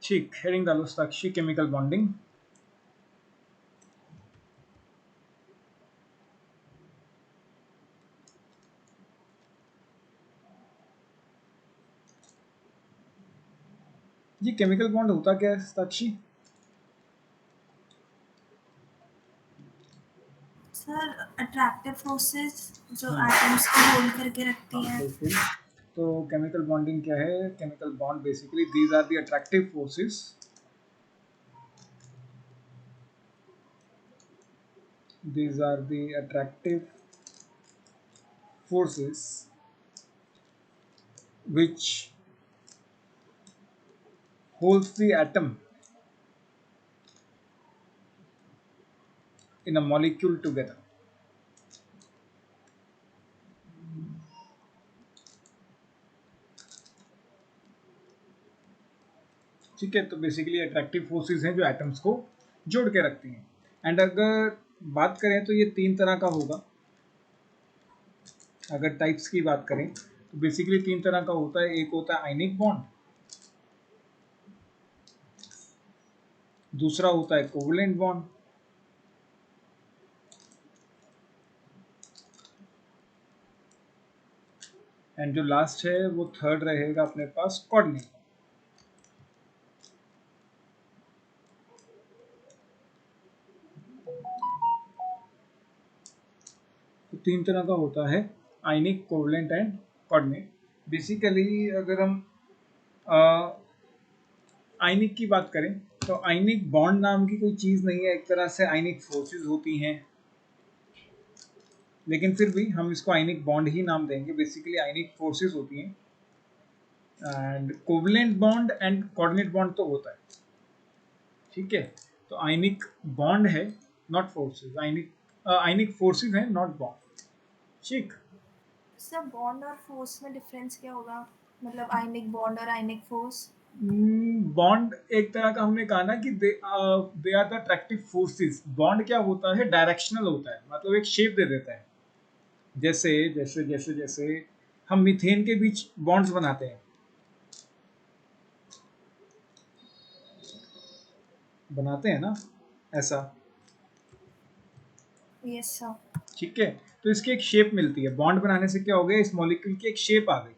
ठीक, हेडिंग डालो Sakshi, chemical bonding. जी केमिकल बॉन्ड होता क्या है साक्षी? सर अट्रैक्टिव फोर्सेस जो एटम्स को होल्ड करके रखती हैं। बिल्कुल। तो केमिकल बॉन्डिंग क्या है? Chemical bond basically these are the attractive forces these are the attractive forces which holds the atom in a molecule together. ठीक है, तो बेसिकली अट्रैक्टिव फोर्सेस हैं जो एटम्स को जोड़ के रखती हैं। एंड अगर बात करें तो ये तीन तरह का होगा। अगर टाइप्स की बात करें तो बेसिकली तीन तरह का होता है। एक होता है आयनिक बॉन्ड, दूसरा होता है कोवलेंट बॉन्ड, एंड जो लास्ट है वो थर्ड रहेगा अपने पास कोऑर्डिनेट। तो तीन तरह का होता है, आयनिक, कोवलेंट एंड कोऑर्डिनेट। बेसिकली अगर हम आयनिक की बात करें तो आयनिक बॉन्ड नाम की कोई चीज़ नहीं है, एक तरह से आयनिक फोर्सेस होती हैं, लेकिन फिर भी हम इसको आयनिक बॉन्ड ही नाम देंगे। बेसिकली आयनिक फोर्सेस होती हैं। And covalent bond and coordinate bond तो होता है, ठीक है। तो आयनिक बॉन्ड है, नॉट फोर्सेस। आयनिक फोर्सेस हैं, नॉट बॉन्ड, ठीक। सर बॉन्ड और फोर्स में डिफरेंस क्या होगा, मतलब आयनिक बॉन्ड और आयनिक फोर्स? बॉन्ड एक तरह का हमने कहा ना कि they are the attractive forces. Bond क्या होता है? डायरेक्शनल होता है, मतलब एक शेप दे देता है। जैसे जैसे जैसे जैसे हम मीथेन के बीच बॉन्ड्स बनाते हैं, बनाते हैं ना, ऐसा, यस सर। ठीक है। तो इसकी एक शेप मिलती है। बॉन्ड बनाने से क्या हो गया? इस मॉलिक्यूल की एक शेप आ गई।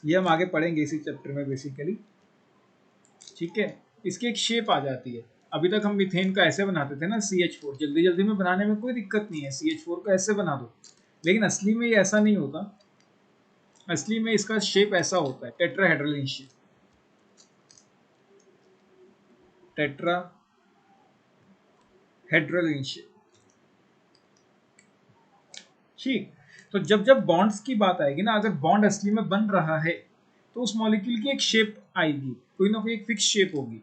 ये हम आगे पढ़ेंगे इसी चैप्टर में बेसिकली, ठीक है। इसकी एक शेप आ जाती है। अभी तक हम मीथेन का ऐसे बनाते थे ना, CH4, जल्दी जल्दी में बनाने में कोई दिक्कत नहीं है, CH4 को ऐसे बना दो। लेकिन असली में ये ऐसा नहीं होता। असली में इसका शेप ऐसा होता है, टेट्राहेड्रल शेप, टेट्राहेड्रल शेप, ठीक। तो जब जब बॉन्ड्स की बात आएगी ना, अगर बॉन्ड असली में बन रहा है तो उस मॉलिक्यूल की एक शेप आएगी, कोई ना कोई एक फिक्स शेप होगी।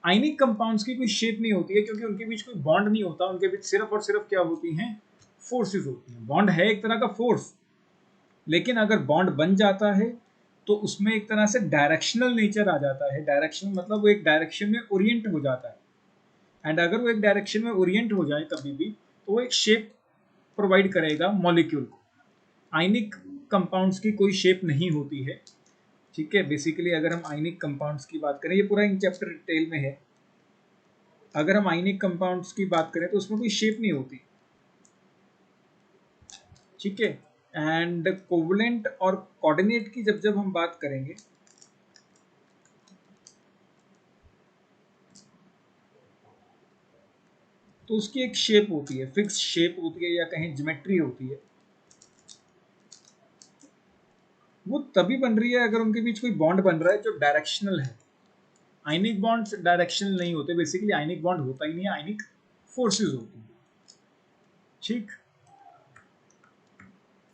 आयनिक कंपाउंड्स की कोई शेप नहीं होती है, क्योंकि उनके बीच कोई बॉन्ड नहीं होता। उनके बीच सिर्फ और सिर्फ क्या होती हैं? फोर्सेस होती हैं। बॉन्ड है एक तरह का फोर्स, लेकिन अगर बॉन्ड बन जाता है तो उसमें एक तरह से डायरेक्शनल नेचर आ जाता है। डायरेक्शन मतलब वो एक डायरेक्शन में ओरिएंट हो जाता है। एंड अगर वो एक डायरेक्शन में ओरिएंट हो जाए कभी भी, तो वो एक शेप प्रोवाइड करेगा मॉलिक्यूल को। आयनिक कंपाउंड्स की कोई शेप नहीं होती है, ठीक है। बेसिकली अगर हम आयनिक कंपाउंड्स की बात करें, ये पूरा इन चैप्टर डिटेल में है। अगर हम आयनिक कंपाउंड्स की बात करें तो उसमें कोई शेप नहीं होती, ठीक है। एंड कोवलेंट और कोऑर्डिनेट की जब जब हम बात करेंगे तो उसकी एक शेप होती है, फिक्स शेप होती है, या कहीं ज्योमेट्री होती है। वो तभी बन रही है अगर उनके बीच कोई बॉन्ड बन रहा है जो डायरेक्शनल है। आयनिक बॉन्ड्स डायरेक्शनल नहीं होते। बेसिकली आयनिक बॉन्ड होता ही नहीं है, आयनिक फोर्सेस होती हैं, ठीक।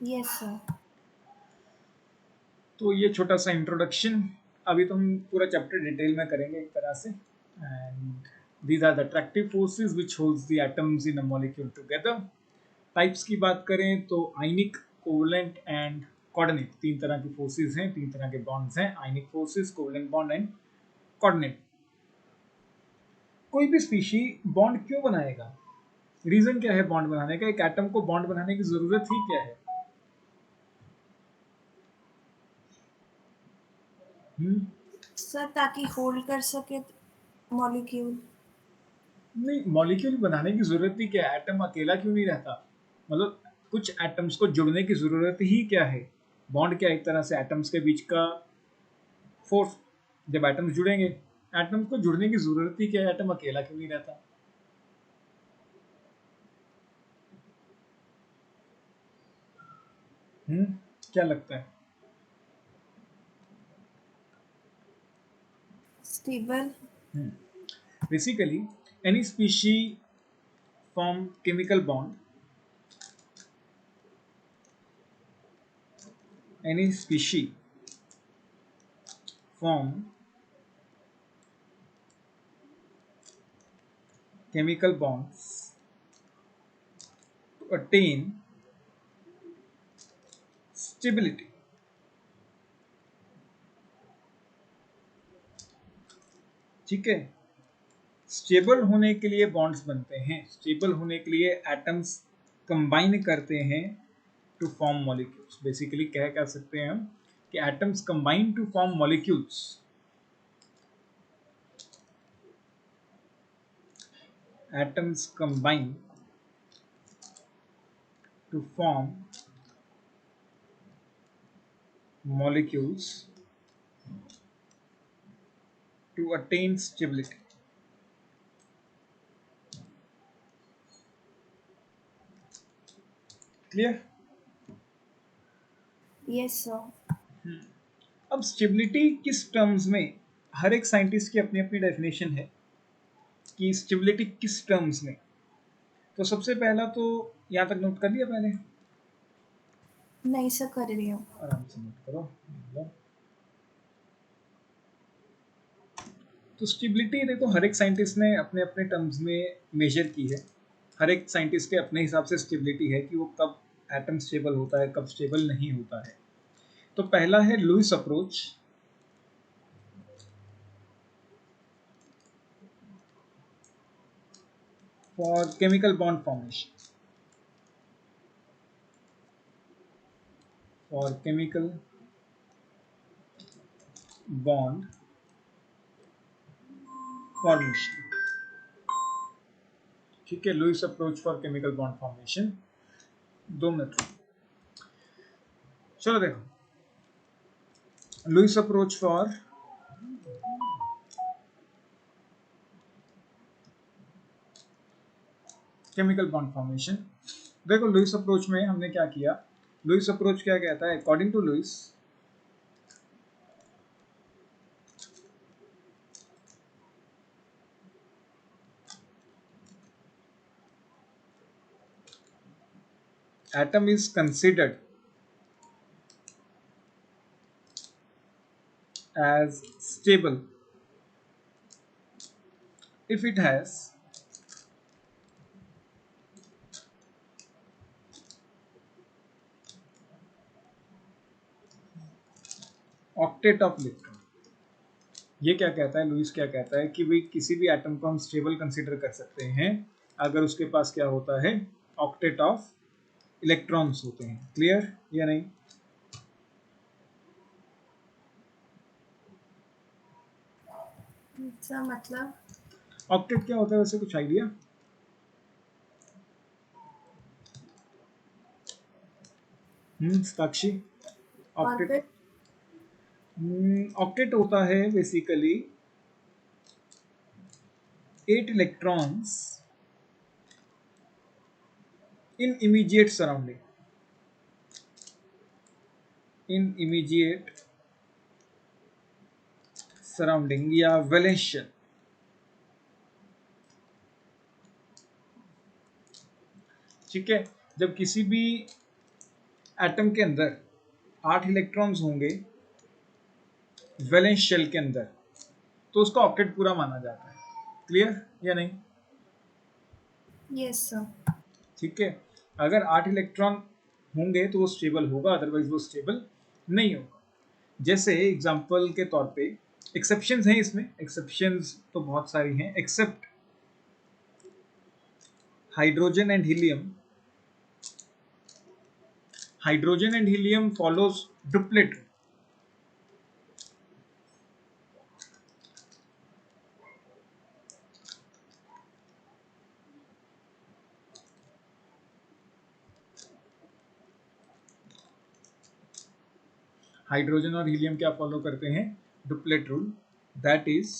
Yes sir. तो ये छोटा सा इंट्रोडक्शन। अभी तो हम पूरा चैप्टर डिटेल में करेंगे एक तरह से। And these are the attractive forces which holds the atoms in a molecule together. Types की बात करें तो आयनिक, कोवलेंट एंड कोऑर्डिनेट, तीन तरह की फोर्सेस हैं, तीन तरह के बॉन्ड्स हैं। Ionic forces, covalent bond and coordinate. कोई भी स्पीशी बॉन्ड क्यों बनाएगा? रीजन क्या है बॉन्ड बनाने का? एक एटम को बॉन्ड बनाने की जरूरत ही क्या है? हम्म सर ताकि होल्ड कर सके मॉलिक्यूल। नहीं, मॉलिक्यूल बनाने की जरूरत ही क्या है? एटम अकेला क्यों नहीं रहता? मतलब कुछ एटम्स को जुड़ने की जरूरत ही क्या है? बॉन्ड क्या, एक तरह से एटम्स के बीच का फोर्स। जब एटम्स जुड़ेंगे, एटम्स को जुड़ने की जरूरत ही क्या है? एटम अकेला क्यों नहीं रहता? हम्म क्या लगता है? Stable. Basically any species form chemical bond, any species form chemical bonds to attain stability. ठीक है, स्टेबल होने के लिए बॉन्ड्स बनते हैं, स्टेबल होने के लिए एटम्स कंबाइन करते हैं टू फॉर्म मॉलिक्यूल्स। बेसिकली क्या कह सकते हैं हम कि atoms combine to form molecules. Atoms combine to form molecules to attain stability. Clear? Yes sir. अब स्टेबिलिटी किस टर्म्स में, हर एक साइंटिस्ट की अपनी अपनी डेफिनेशन है कि स्टेबिलिटी किस टर्म्स में। तो सबसे पहला तो यहाँ तक नोट कर लिया पहले? नहीं सर, कर रही हूँ। आराम से नोट करो। तो स्टेबिलिटी देखो, हर एक साइंटिस्ट ने अपने अपने टर्म्स में मेजर की है। हर एक साइंटिस्ट के अपने हिसाब से स्टेबिलिटी है कि वो कब एटम स्टेबल होता है, कब स्टेबल नहीं होता है। तो पहला है Lewis approach. For chemical bond formation, for chemical bond formation. ठीक है, Lewis approach for chemical bond formation. 2 minute, चलो देखो Lewis approach for chemical bond formation. देखो लुईस अप्रोच में हमने क्या किया, लुईस अप्रोच क्या कहता है? According to Lewis, atom is considered as stable if it has octet of electron। ये क्या कहता है लुईस? क्या कहता है कि भाई किसी भी एटम को हम स्टेबल कंसीडर कर सकते हैं अगर उसके पास क्या होता है? ऑक्टेट ऑफ इलेक्ट्रॉन्स होते हैं। क्लियर या नहीं? सर मतलब ऑक्टेट क्या होता है वैसे, कुछ आइडिया? साक्षी, ऑक्टेट? ऑर्बिट। ऑक्टेट होता है basically 8 electrons in immediate surrounding, in immediate surrounding या वैलेंस शेल। ठीक है, जब किसी भी एटम के अंदर 8 इलेक्ट्रॉन्स होंगे वैलेंस शेल के अंदर, तो उसका ऑक्टेट पूरा माना जाता है। क्लियर या नहीं? Yes sir. ठीक है, अगर 8 इलेक्ट्रॉन होंगे तो वो स्टेबल होगा, अदरवाइज वो स्टेबल नहीं होगा। जैसे एग्जांपल के तौर पे, एक्सेप्शंस हैं इसमें, एक्सेप्शंस तो बहुत सारी हैं, except hydrogen and helium. Hydrogen and helium follows duplet, hydrogen और हीलियम क्या फॉलो करते हैं? Duplet rule, that is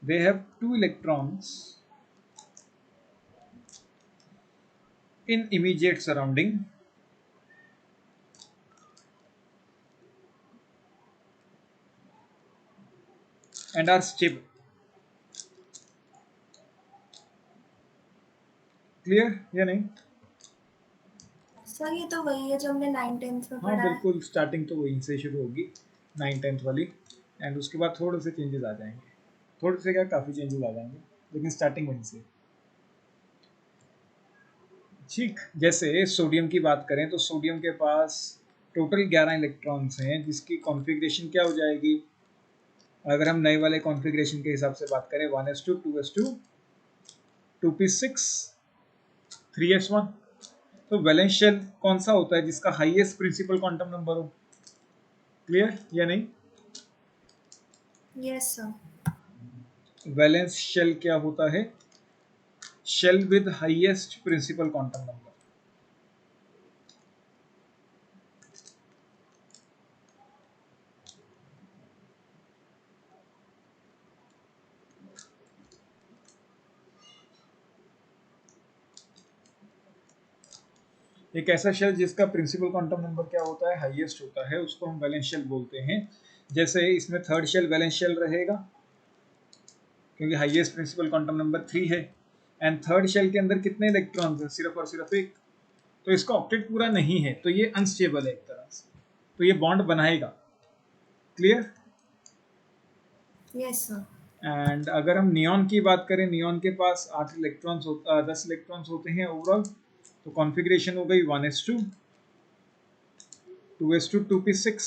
they have two electrons in immediate surrounding and are stable. Clear या नहीं? सर ये तो वही है जो हमने 9th-10th में हाँ पढ़ा है। बिल्कुल, स्टार्टिंग तो वहीं से शुरू होगी 9th-10th वाली, एंड उसके बाद थोड़े से चेंजेस आ जाएंगे, थोड़े से क्या काफ़ी चेंजेस आ जाएंगे, लेकिन स्टार्टिंग वहीं से। ठीक, जैसे सोडियम की बात करें तो सोडियम के पास टोटल 11 इलेक्ट्रॉन्स हैं, जिसकी कॉन्फ़िगरेशन क्या हो जाएगी? अगर हम नए वाले कॉन्फ़िगरेशन के हिसाब से बात करें 1s2 2s2 2p6 3s1, तो वैलेंस शेल कौन सा होता है जिसका हाईएस्ट प्रिंसिपल क्वांटम नंबर हो? क्लियर या नहीं? Yes sir. वैलेंस शेल क्या होता है? Shell with highest principal quantum number. एक ऐसा शेल जिसका प्रिंसिपल क्वांटम नंबर क्या होता है? हाईएस्ट होता है, उसको हम वैलेंस शेल बोलते हैं। जैसे इसमें थर्ड शेल वैलेंस शेल रहेगा क्योंकि हाईएस्ट प्रिंसिपल क्वांटम नंबर 3 है, एंड थर्ड शेल के अंदर कितने इलेक्ट्रॉन्स हैं? सिर्फ और सिर्फ एक, तो इसका ऑक्टेट पूरा नहीं है, तो ये अनस्टेबल है एक तरह से, तो ये बॉन्ड बनाएगा। क्लियर? Yes sir. एंड अगर हम नियॉन की बात करें, नियॉन के पास 10 इलेक्ट्रॉन्स होते हैं ओवरऑल, तो कॉन्फ़िगरेशन हो गई 1s2 2s2 2p6,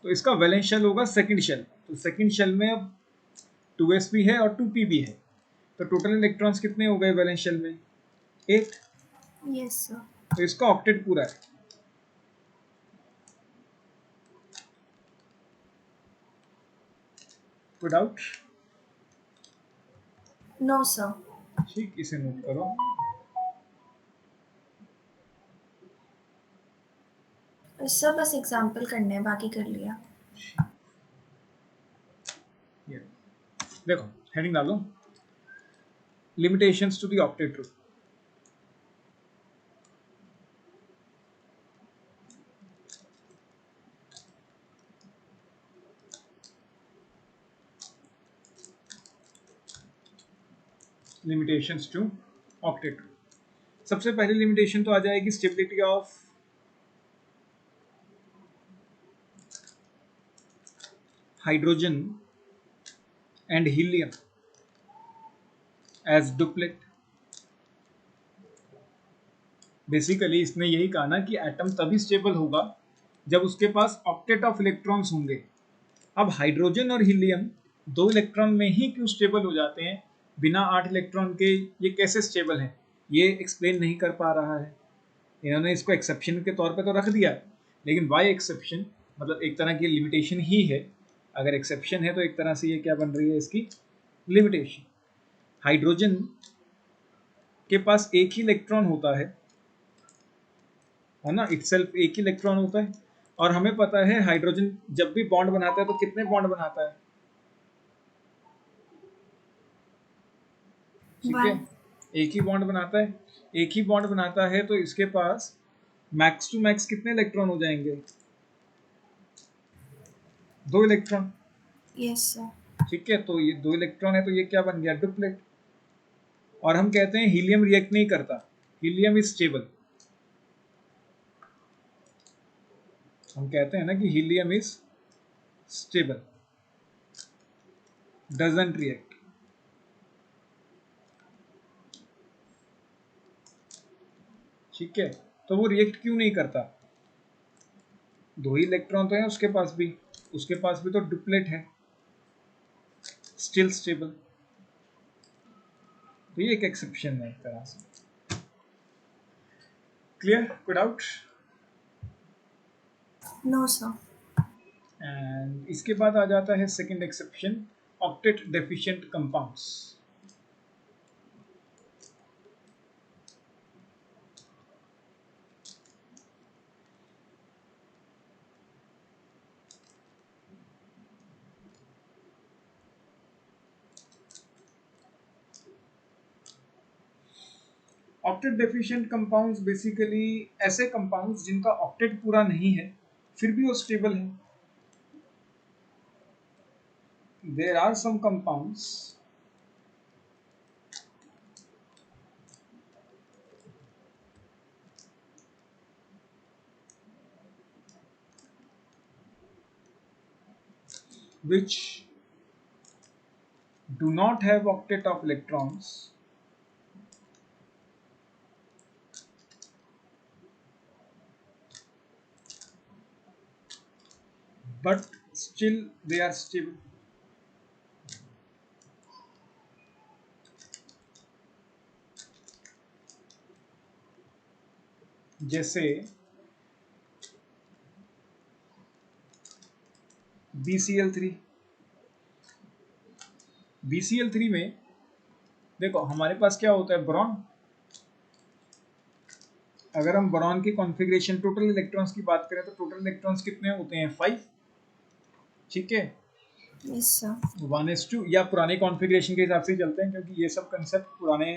तो इसका वैलेंस शेल होगा सेकंड शेल, तो सेकंड शेल में अब 2s भी है और 2p भी है, तो टोटल इलेक्ट्रॉन्स कितने हो गए वैलेंस शेल में? 8, यस सर। तो इसका ऑक्टेट पूरा है। कोई डाउट? No sir. ठीक, इसे नोट करो। सर बस एग्जाम्पल करने हैं, बाकी कर लिया। ये देखो, हेडिंग डालो, limitations to the octet rule. Limitations to octet rule, सबसे पहली लिमिटेशन तो आ जाएगी stability of hydrogen and helium as duplet. Basically इसने यही कहा ना कि एटम तभी स्टेबल होगा जब उसके पास ऑक्टेट ऑफ इलेक्ट्रॉन्स होंगे। अब हाइड्रोजन और हीलियम 2 इलेक्ट्रॉन में ही क्यों स्टेबल हो जाते हैं, बिना 8 इलेक्ट्रॉन के ये कैसे स्टेबल हैं, ये एक्सप्लेन नहीं कर पा रहा है। इन्होंने इसको एक्सेप्शन के तौर पे तो रख दिया, लेकिन वाई एक्सेप्शन, मतलब एक तरह की लिमिटेशन ही है। अगर एक्सेप्शन है तो एक तरह से ये क्या बन रही है, इसकी लिमिटेशन। हाइड्रोजन के पास एक ही इलेक्ट्रॉन होता है ना, इटसेल्फ एक ही इलेक्ट्रॉन होता है, और हमें पता है हाइड्रोजन जब भी बॉन्ड बनाता है तो कितने बॉन्ड बनाता है? ठीक है, 1। एक ही बॉन्ड बनाता है। एक ही बॉन्ड बनाता है तो इसके पास मैक्स टू मैक्स कितने इलेक्ट्रॉन हो जाएंगे? 2 इलेक्ट्रॉन। Yes sir. ठीक है, तो ये 2 इलेक्ट्रॉन है, तो ये क्या बन गया? डुप्लेट। और हम कहते हैं हीलियम रिएक्ट नहीं करता, हीलियम इज स्टेबल। हम कहते हैं ना कि helium is stable, doesn't react. ठीक है, तो वो रिएक्ट क्यों नहीं करता? 2 ही इलेक्ट्रॉन तो है उसके पास भी, उसके पास भी तो डुप्लेट है, स्टिल स्टेबल। तो ये एक एक्सेप्शन है एक तरह से। क्लियर? कोई डाउट? No sir. एंड इसके बाद आ जाता है second exception octet deficient compounds. Octet deficient compounds basically ऐसे कंपाउंड्स जिनका ऑक्टेट पूरा नहीं है फिर भी वो स्टेबल है। There are some compounds which do not have octet of electrons but still they are stable। जैसे BCl3। BCl3 में देखो हमारे पास क्या होता है, बोरॉन। अगर हम बोरॉन की कॉन्फ़िगरेशन टोटल इलेक्ट्रॉन्स की बात करें तो टोटल इलेक्ट्रॉन्स कितने होते हैं, 5। ठीक है, यस सर। 1:2 या पुराने कॉन्फ़िगरेशन के हिसाब से ही चलते हैं क्योंकि ये सब कंसेप्ट पुराने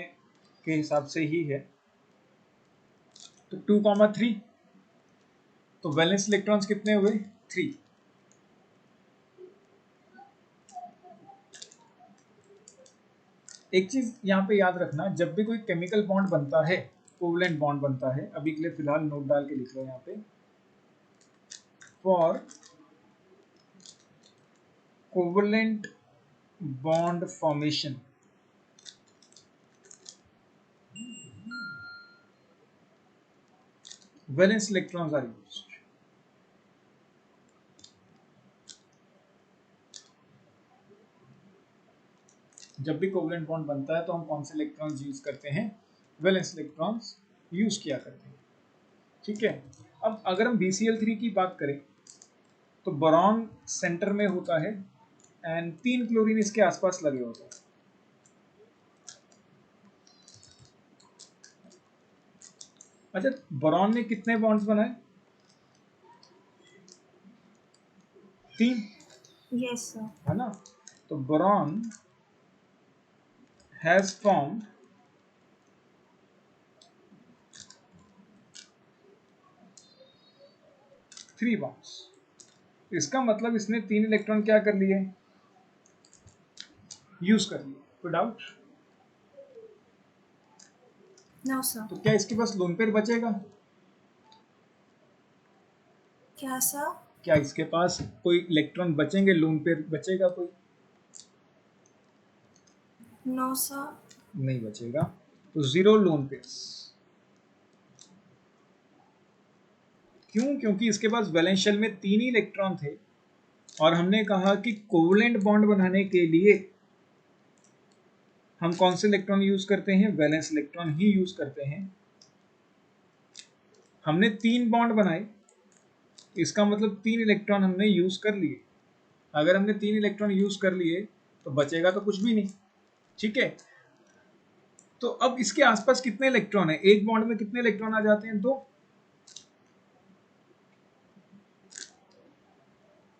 के हिसाब से ही है। तो 2,3 तो वैलेंस इलेक्ट्रॉन्स कितने हुए, 3। एक चीज यहाँ पे याद रखना, जब भी कोई केमिकल बॉन्ड बनता है, कोवलेंट बॉन्ड बनता है, अभी के लिए फिलहाल नोट डाल के लिख लो यहाँ पे, for covalent bond formation valence electrons are used. जब भी कोवलेंट बॉन्ड बनता है तो हम कौन से इलेक्ट्रॉन्स यूज करते हैं, वैलेंस इलेक्ट्रॉन्स यूज किया करते हैं। ठीक है, अब अगर हम BCl3 की बात करें तो बोरॉन सेंटर में होता है एंड 3 क्लोरीन इसके आसपास लगे होते हैं। अच्छा, बोरॉन ने कितने बॉन्ड्स बनाए, 3, यस सर। है ना। तो बोरॉन हैज फॉर्म्ड 3 बॉन्ड्स। इसका मतलब इसने 3 इलेक्ट्रॉन क्या कर लिए, यूज कर लिए। कोई डाउट? No sir. तो क्या इसके पास लोन पेयर बचेगा, क्या सर? क्या इसके पास कोई इलेक्ट्रॉन बचेंगे, लोन पेयर बचेगा कोई, नो सर। नहीं बचेगा। तो 0 लोन पेयर्स। क्यों? क्योंकि इसके पास वैलेंस शेल में 3 ही इलेक्ट्रॉन थे और हमने कहा कि कोवलेंट बॉन्ड बनाने के लिए हम कौन से इलेक्ट्रॉन यूज करते हैं, वैलेंस इलेक्ट्रॉन ही यूज करते हैं। हमने 3 बॉन्ड बनाए, इसका मतलब 3 इलेक्ट्रॉन हमने यूज कर लिए। अगर हमने 3 इलेक्ट्रॉन यूज कर लिए तो बचेगा तो कुछ भी नहीं। ठीक है, तो अब इसके आसपास कितने इलेक्ट्रॉन है, एक बॉन्ड में कितने इलेक्ट्रॉन आ जाते हैं, 2।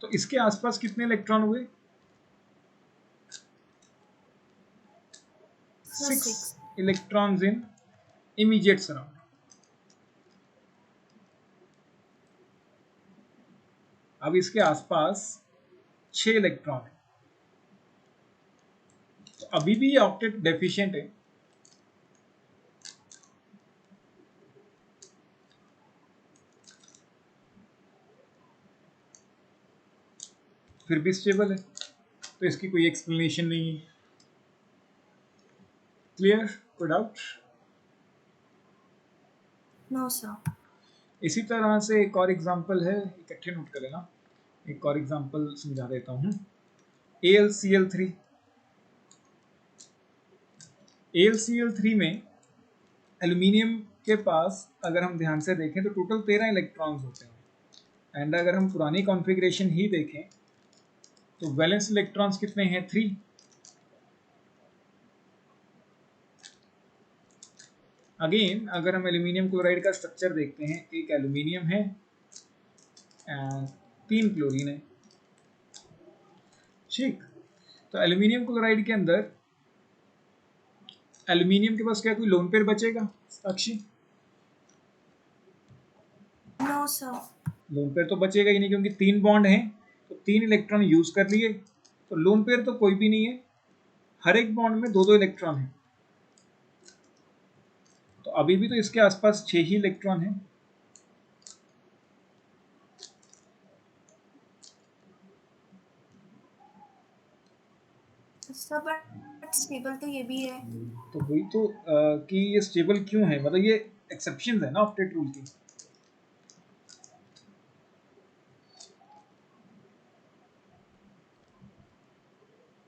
तो इसके आसपास कितने इलेक्ट्रॉन हुए, 6 इलेक्ट्रॉन्स इन इमीडिएट सराउंडिंग। अब इसके आसपास 6 इलेक्ट्रॉन है, तो अभी भी ये ऑक्टेट डेफिशिएंट है। फिर भी स्टेबल है, तो इसकी कोई एक्सप्लेनेशन नहीं है। क्लियर? कोई डाउट? No sir. इसी तरह से एक और एग्जांपल है, इकट्ठे नोट कर लेना। एक और एग्जांपल समझा देता हूँ। AlCl3। AlCl3 में एल्यूमिनियम के पास अगर हम ध्यान से देखें तो टोटल 13 इलेक्ट्रॉन्स होते हैं। एंड अगर हम पुरानी कॉन्फ़िगरेशन ही देखें तो वैलेंस इलेक्ट्रॉन्स कितने हैं? 3। अगेन अगर हम एल्यूमिनियम क्लोराइड का स्ट्रक्चर देखते हैं, एक एल्यूमिनियम है एंड 3 क्लोरीन है। ठीक, तो एल्यूमिनियम क्लोराइड के अंदर एल्यूमिनियम के पास क्या कोई लोन पेयर बचेगा Sakshi? No sir. Lone pair तो बचेगा ही नहीं, क्योंकि 3 बॉन्ड हैं तो 3 इलेक्ट्रॉन यूज कर लिए, तो लोन पेयर तो कोई भी नहीं है। हर एक बॉन्ड में 2-2 इलेक्ट्रॉन है, तो अभी भी तो इसके आसपास 6 ही इलेक्ट्रॉन है। सर बट स्टेबल तो ये भी है। तो वही तो कि ये स्टेबल क्यों है, मतलब ये एक्सेप्शंस है ना ऑक्टेट रूल की।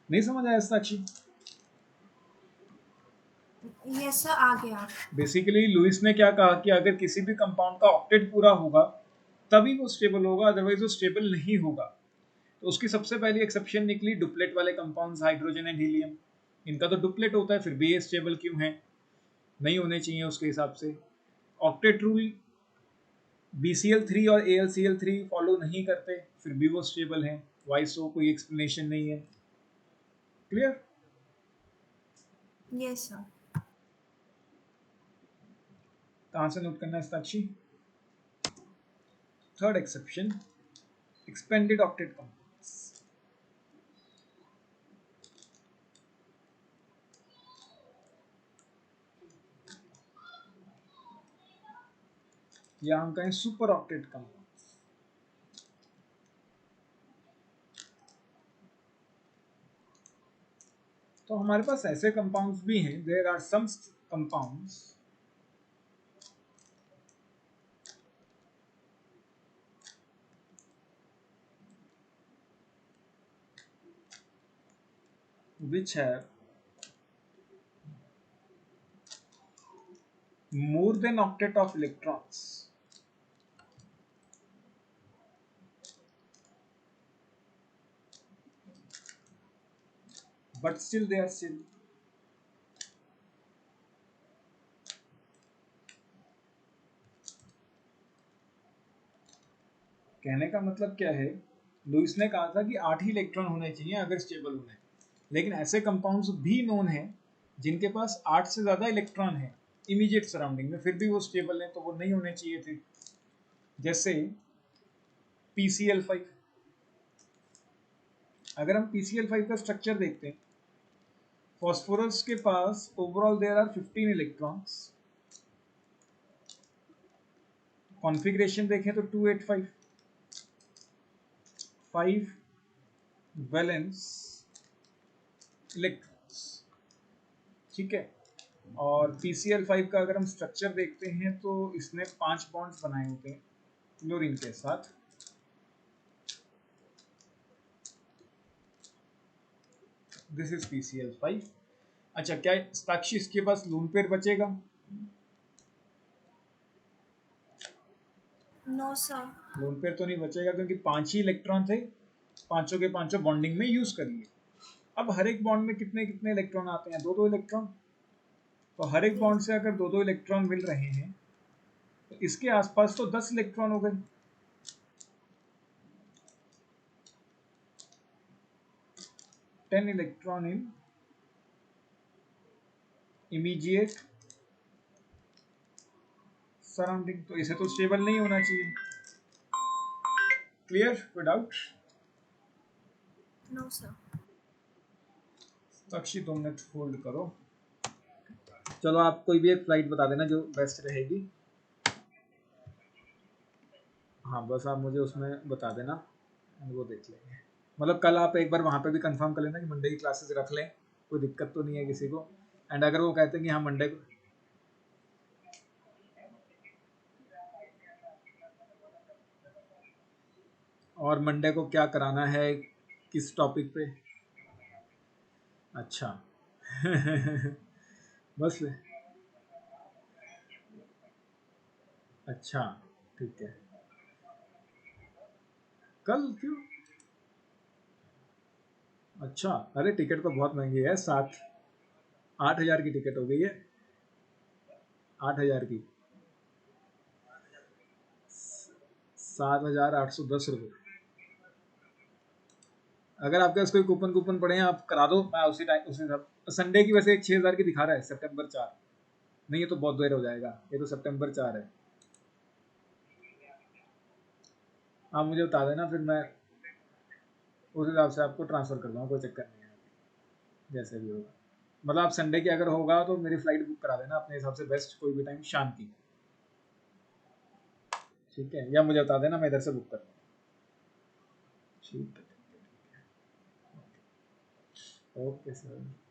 नहीं समझ आया साक्षी? यस सर, आ गया। बेसिकली लुइस ने क्या कहा कि अगर किसी भी कंपाउंड का ऑक्टेट पूरा होगा तभी वो स्टेबल होगा, अदरवाइज वो स्टेबल नहीं होगा। तो उसकी सबसे पहली एक्सेप्शन निकली डुप्लेट वाले कंपाउंड्स, हाइड्रोजन एंड हीलियम। इनका तो डुप्लेट होता है, फिर भी ये स्टेबल क्यों है? नहीं होने चाहिए उसके हिसाब से। ऑक्टेट रूल BCl3 और AlCl3 फॉलो नहीं करते, फिर भी वो स्टेबल हैं। Why so? कोई एक्सप्लेनेशन नहीं है। क्लियर? Yes sir. कहाँ से नोट करना है Sakshi? Third exception, expanded octet compounds. या हम कहें सुपर ऑक्टेट कंपाउंड्स। तो हमारे पास ऐसे कंपाउंड्स भी हैं, there are some compounds which have more than octet of electrons, but still they are still कहने का मतलब क्या है? लुइस ने कहा था कि 8 ही इलेक्ट्रॉन होने चाहिए अगर स्टेबल होना है, लेकिन ऐसे कंपाउंड्स भी नोन है जिनके पास 8 से ज्यादा इलेक्ट्रॉन है इमीडिएट सराउंडिंग में, फिर भी वो स्टेबल है, तो वो नहीं होने चाहिए थे। जैसे PCl5। अगर हम PCl5 का स्ट्रक्चर देखते हैं, फॉस्फोरस के पास overall there are 15 electrons. Configuration देखें तो 285, 5 वैलेंस इलेक्ट्रॉन्स। ठीक है, और PCl5 का अगर हम स्ट्रक्चर देखते हैं तो इसने 5 बॉन्ड्स बनाए होते हैं क्लोरीन के साथ। This is PCl5। अच्छा, क्या साक्षी इसके पास लोन पेयर बचेगा? No sir. लोन पेयर तो नहीं बचेगा, क्योंकि 5 ही इलेक्ट्रॉन थे, पांचों के पांचों बॉन्डिंग में यूज कर लिए। अब हर एक बॉन्ड में कितने कितने इलेक्ट्रॉन आते हैं? 2-2 इलेक्ट्रॉन। तो हर एक बॉन्ड से अगर 2-2 इलेक्ट्रॉन मिल रहे हैं तो इसके आसपास तो 10 इलेक्ट्रॉन हो गए। Ten electron in immediate surrounding, तो इसे तो स्टेबल नहीं होना चाहिए। क्लियर? कोई doubt? No sir. Sakshi 2 minute hold करो। चलो आप कोई भी एक फ्लाइट बता देना जो बेस्ट रहेगी। हाँ बस आप मुझे उसमें बता देना, वो देख लेंगे। मतलब कल आप एक बार वहाँ पे भी कंफर्म कर लेना कि मंडे की क्लासेस रख लें, कोई दिक्कत तो नहीं है किसी को। एंड अगर वो कहते हैं कि हाँ मंडे को, और मंडे को क्या कराना है, किस टॉपिक पे? अच्छा बस। अच्छा ठीक है। कल क्यों? अच्छा, अरे टिकट तो बहुत महंगी है, 8,000 की टिकट हो गई है, 8,000 की, 7,810 रुपये। अगर आपके पास कोई कूपन कूपन पड़े हैं आप करा दो, मैं उसी टाइम उसी संडे की वैसे एक 6,000 की दिखा रहा है, September 4। नहीं, ये तो बहुत देर हो जाएगा, ये तो September 4 है। आप मुझे बता देना, फिर मैं उस हिसाब से आपको ट्रांसफ़र कर दूँगा, कोई चक्कर नहीं है, जैसे भी होगा। मतलब आप संडे की अगर होगा तो मेरी फ़्लाइट बुक करा देना अपने हिसाब से, बेस्ट कोई भी टाइम शाम की, ठीक है? या मुझे बता देना, मैं इधर से बुक कर दूँगा। ठीक है, ओके सर।